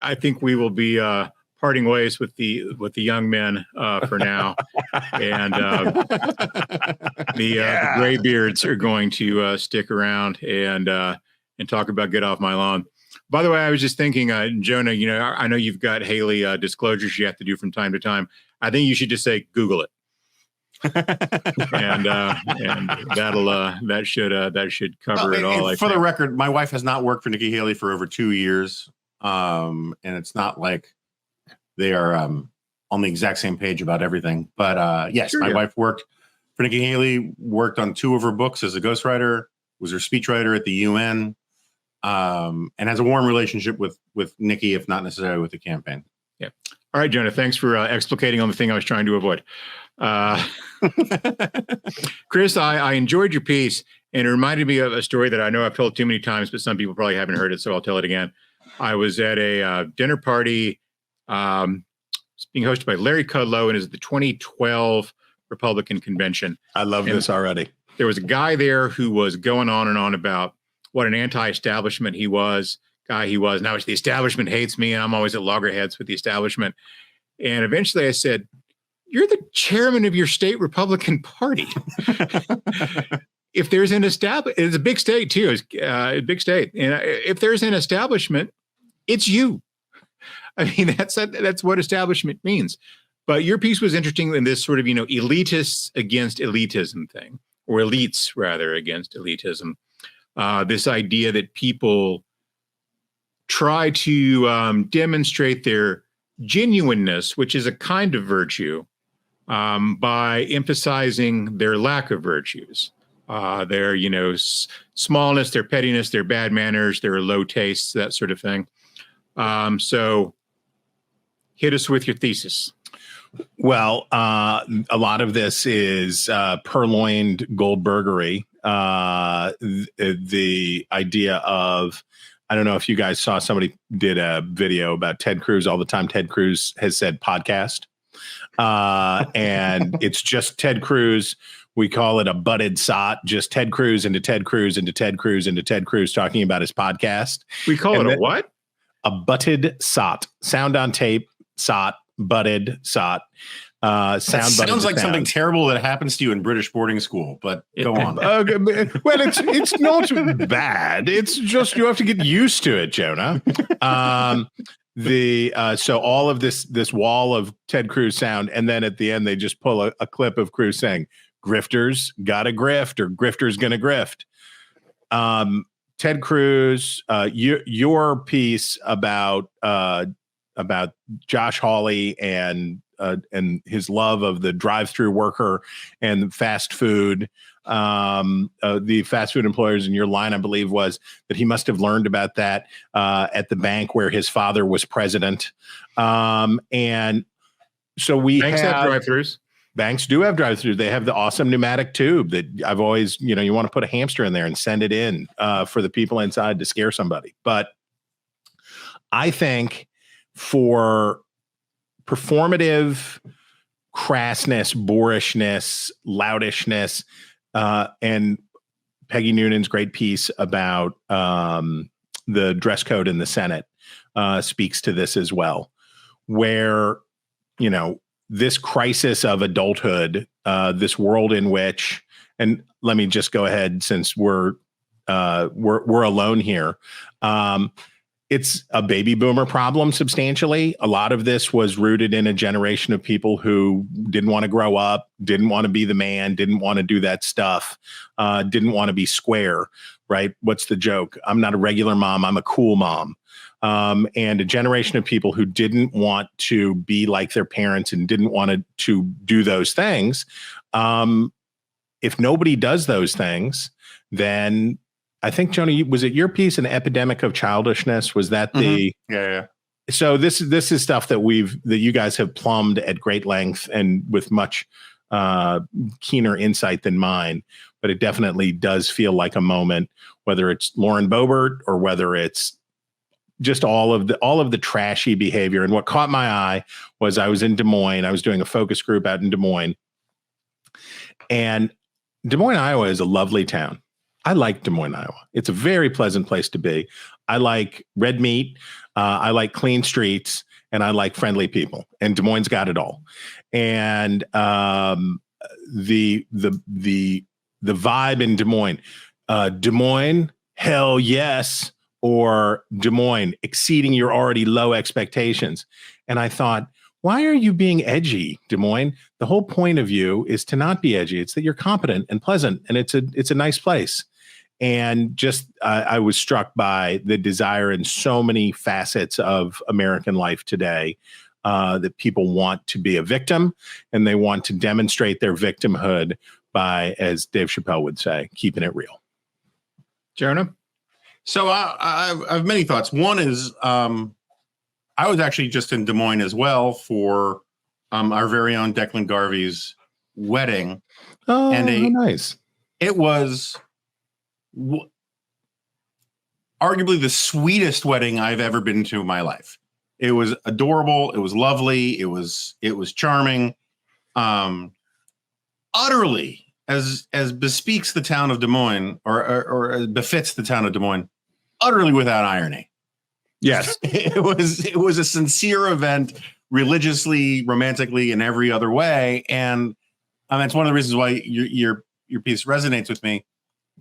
I think we will be parting ways with the young men for now, and the graybeards are going to stick around and talk about Get Off My Lawn. By the way, I was just thinking, Jonah, I know you've got Haley disclosures you have to do from time to time. I think you should just say Google it. and that should cover it all. For the record, my wife has not worked for Nikki Haley for over 2 years, and it's not like they are on the exact same page about everything. But yes, my wife worked for Nikki Haley, worked on 2 of her books as a ghostwriter, was her speechwriter at the UN, and has a warm relationship with Nikki, if not necessarily with the campaign. Yeah. All right, Jonah, thanks for explicating on the thing I was trying to avoid. Chris, I enjoyed your piece, and it reminded me of a story that I know I've told too many times, but some people probably haven't heard it, so I'll tell it again. I was at a dinner party being hosted by Larry Kudlow, and it was the 2012 Republican convention. I love this already. There was a guy there who was going on and on about what an anti-establishment guy he was. Now the establishment hates me, and I'm always at loggerheads with the establishment. And eventually I said, "You're the chairman of your state Republican Party. If there's an establishment, it's a big state too. It's a big state. And if there's an establishment, it's you. I mean, that's what establishment means." But your piece was interesting in this sort of, elitists against elitism thing, or elites rather against elitism. This idea that people try to demonstrate their genuineness, which is a kind of virtue, by emphasizing their lack of virtues, their, smallness, their pettiness, their bad manners, their low tastes, that sort of thing. So hit us with your thesis. Well, a lot of this is purloined Goldbergery. The idea of, I don't know if you guys saw, somebody did a video about Ted Cruz. All the time Ted Cruz has said podcast. And it's just Ted Cruz. We call it a butted sot, just Ted Cruz into Ted Cruz into Ted Cruz into Ted Cruz talking about his podcast. We call it a what? A butted sot. Sound on tape, sot, butted sot. Sounds like something terrible that happens to you in British boarding school, but go on. Well, it's not bad. It's just you have to get used to it, Jonah. So all of this wall of Ted Cruz sound, and then at the end they just pull a clip of Cruz saying, "Grifters gotta grift," or "Grifters gonna grift." Ted Cruz, your piece about Josh Hawley and his love of the drive-through worker and fast food, the fast food employers, in your line, I believe, was that he must have learned about that at the bank where his father was president. And so banks have drive-throughs. Banks do have drive-throughs. They have the awesome pneumatic tube that I've always, you want to put a hamster in there and send it in for the people inside to scare somebody. But I think for performative crassness, boorishness, loudishness, and Peggy Noonan's great piece about the dress code in the Senate speaks to this as well, where, this crisis of adulthood, this world in which, and let me just go ahead since we're alone here. It's a baby boomer problem substantially. A lot of this was rooted in a generation of people who didn't want to grow up, didn't want to be the man, didn't want to do that stuff, didn't want to be square, right? What's the joke? I'm not a regular mom, I'm a cool mom. And a generation of people who didn't want to be like their parents and didn't want to do those things. If nobody does those things, then I think, Jonah, was it your piece, An Epidemic of Childishness? Was that the? Yeah. So this is stuff that you guys have plumbed at great length and with much keener insight than mine. But it definitely does feel like a moment, whether it's Lauren Boebert or whether it's just all of the trashy behavior. And what caught my eye was I was in Des Moines. I was doing a focus group out in Des Moines, and Des Moines, Iowa is a lovely town. I like Des Moines, Iowa. It's a very pleasant place to be. I like red meat. I like clean streets, and I like friendly people. And Des Moines got it all. And the vibe in Des Moines, hell yes, or Des Moines exceeding your already low expectations. And I thought, why are you being edgy, Des Moines? The whole point of you is to not be edgy. It's that you're competent and pleasant, and it's a nice place. And just I was struck by the desire in so many facets of American life today that people want to be a victim, and they want to demonstrate their victimhood by, as Dave Chappelle would say, keeping it real. Jonah? So I have many thoughts. One is I was actually just in Des Moines as well for our very own Declan Garvey's wedding. Oh, and nice. It was arguably the sweetest wedding I've ever been to in my life. It was adorable. It was lovely. It was charming. Utterly, as bespeaks the town of Des Moines, or as befits the town of Des Moines, utterly without irony. Yes, it was a sincere event, religiously, romantically, in every other way, and that's one of the reasons why your piece resonates with me.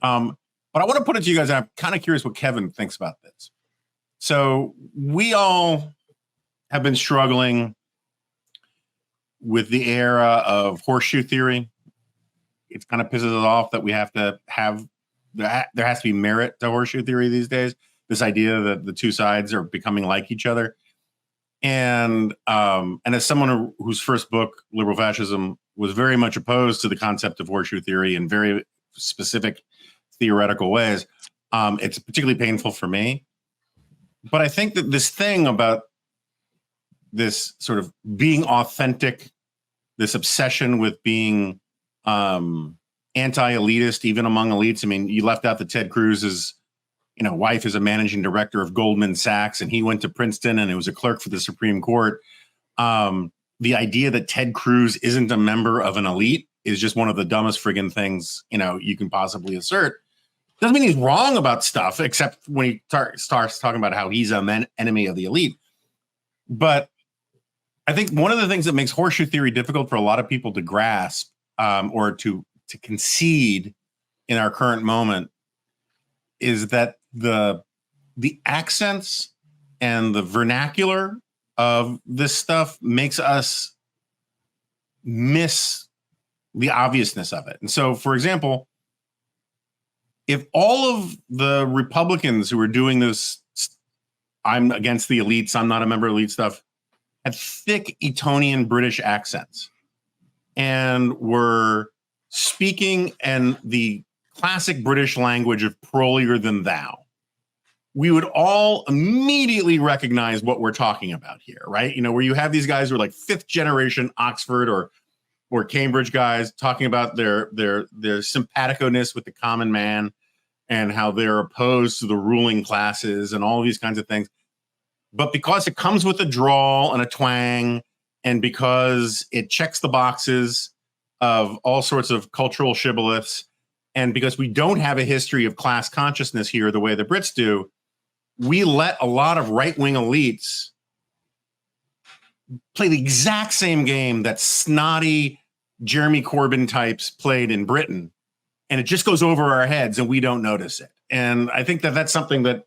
But I want to put it to you guys, and I'm kind of curious what Kevin thinks about this. So we all have been struggling with the era of horseshoe theory. It kind of pisses us off that we have to have there has to be merit to horseshoe theory these days. This idea that the two sides are becoming like each other. And as someone whose first book, Liberal Fascism, was very much opposed to the concept of horseshoe theory in very specific theoretical ways, it's particularly painful for me. But I think that this thing about this sort of being authentic, this obsession with being anti-elitist, even among elites. I mean, you left out that Ted Cruz's wife is a managing director of Goldman Sachs, and he went to Princeton and it was a clerk for the Supreme Court. The idea that Ted Cruz isn't a member of an elite is just one of the dumbest friggin' things, you can possibly assert. Doesn't mean he's wrong about stuff, except when he starts talking about how he's an enemy of the elite. But I think one of the things that makes horseshoe theory difficult for a lot of people to grasp or to concede in our current moment is that the accents and the vernacular of this stuff makes us miss the obviousness of it. And so, for example, if all of the Republicans who are doing this, I'm against the elites, I'm not a member of elite stuff, had thick Etonian British accents and were speaking in the classic British language of prolier than thou, we would all immediately recognize what we're talking about here, right? Where you have these guys who are like fifth generation Oxford or Cambridge guys talking about their simpatico-ness with the common man and how they're opposed to the ruling classes and all these kinds of things. But because it comes with a drawl and a twang, and because it checks the boxes of all sorts of cultural shibboleths, and because we don't have a history of class consciousness here the way the Brits do, we let a lot of right-wing elites play the exact same game that snotty Jeremy Corbyn types played in Britain. And it just goes over our heads and we don't notice it. And I think that that's something that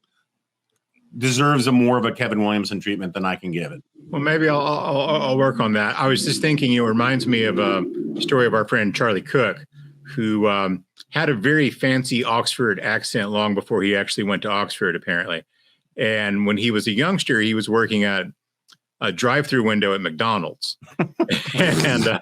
deserves more of a Kevin Williamson treatment than I can give it. Well, maybe I'll work on that. I was just thinking, it reminds me of a story of our friend Charlie Cook, who had a very fancy Oxford accent long before he actually went to Oxford, apparently. And when he was a youngster, he was working at a drive-through window at McDonald's. and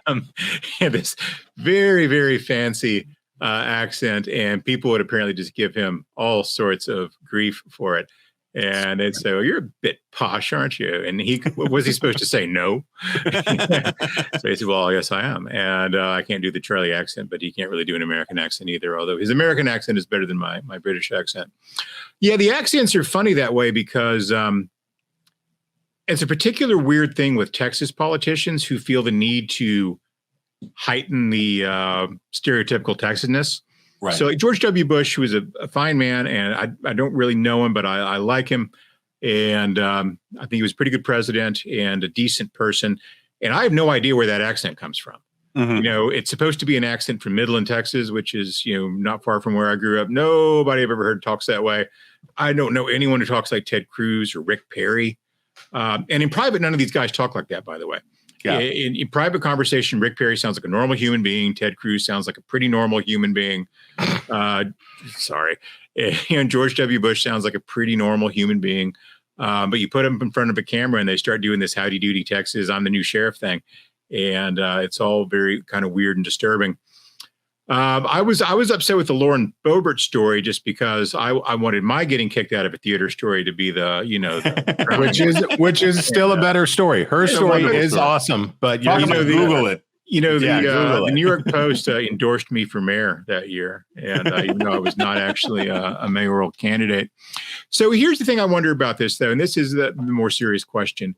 this very, very fancy accent. And people would apparently just give him all sorts of grief for it. And they'd say, well, you're a bit posh, aren't you? And was he supposed to say no? So he said, well, yes, I am. And I can't do the Charlie accent, but he can't really do an American accent either, although his American accent is better than my British accent. Yeah, the accents are funny that way because it's a particular weird thing with Texas politicians who feel the need to heighten the stereotypical Texanness. Right. So like George W. Bush, who was a fine man, and I don't really know him, but I like him. And I think he was a pretty good president and a decent person. And I have no idea where that accent comes from. Mhm. You know, it's supposed to be an accent from Midland, Texas, which is, you know, not far from where I grew up. Nobody I've ever heard talks that way. I don't know anyone who talks like Ted Cruz or Rick Perry. And in private, none of these guys talk like that, by the way. Yeah. In private conversation, Rick Perry sounds like a normal human being. Ted Cruz sounds like a pretty normal human being. Sorry. And George W. Bush sounds like a pretty normal human being. But you put them in front of a camera and they start doing this howdy doody Texas, I'm the new sheriff thing. And it's all very kind of weird and disturbing. I was upset with the Lauren Boebert story just because I wanted my getting kicked out of a theater story to be the, you know, which is still a better story. Her story is awesome, but You know, Google it. You know, Google the it. New York Post endorsed me for mayor that year, and even though I was not actually a mayoral candidate. So here's the thing I wonder about this, though, and this is the more serious question.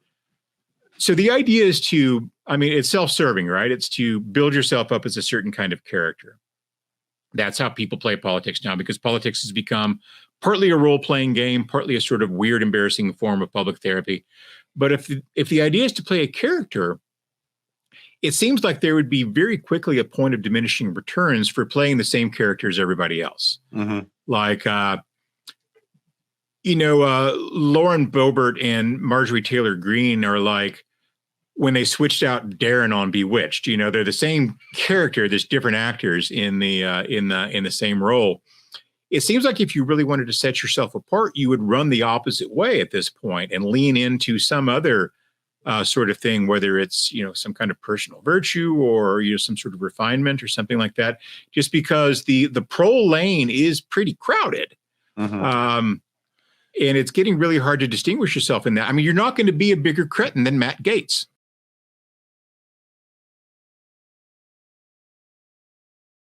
So the idea is to, I mean, it's self-serving, right? It's to build yourself up as a certain kind of character. That's how people play politics now, because politics has become partly a role-playing game, partly a sort of weird, embarrassing form of public therapy. But if the idea is to play a character, it seems like there would be very quickly a point of diminishing returns for playing the same character as everybody else. Mhm. Like, you know, Lauren Boebert and Marjorie Taylor Greene are like when they switched out Darren on Bewitched. You know, they're the same character, there's different actors in the same role. It seems like if you really wanted to set yourself apart, you would run the opposite way at this point and lean into some other sort of thing, whether it's, you know, some kind of personal virtue or, you know, some sort of refinement or something like that, just because the pro lane is pretty crowded. Mhm. And it's getting really hard to distinguish yourself in that. I mean, you're not going to be a bigger cretin than Matt Gaetz.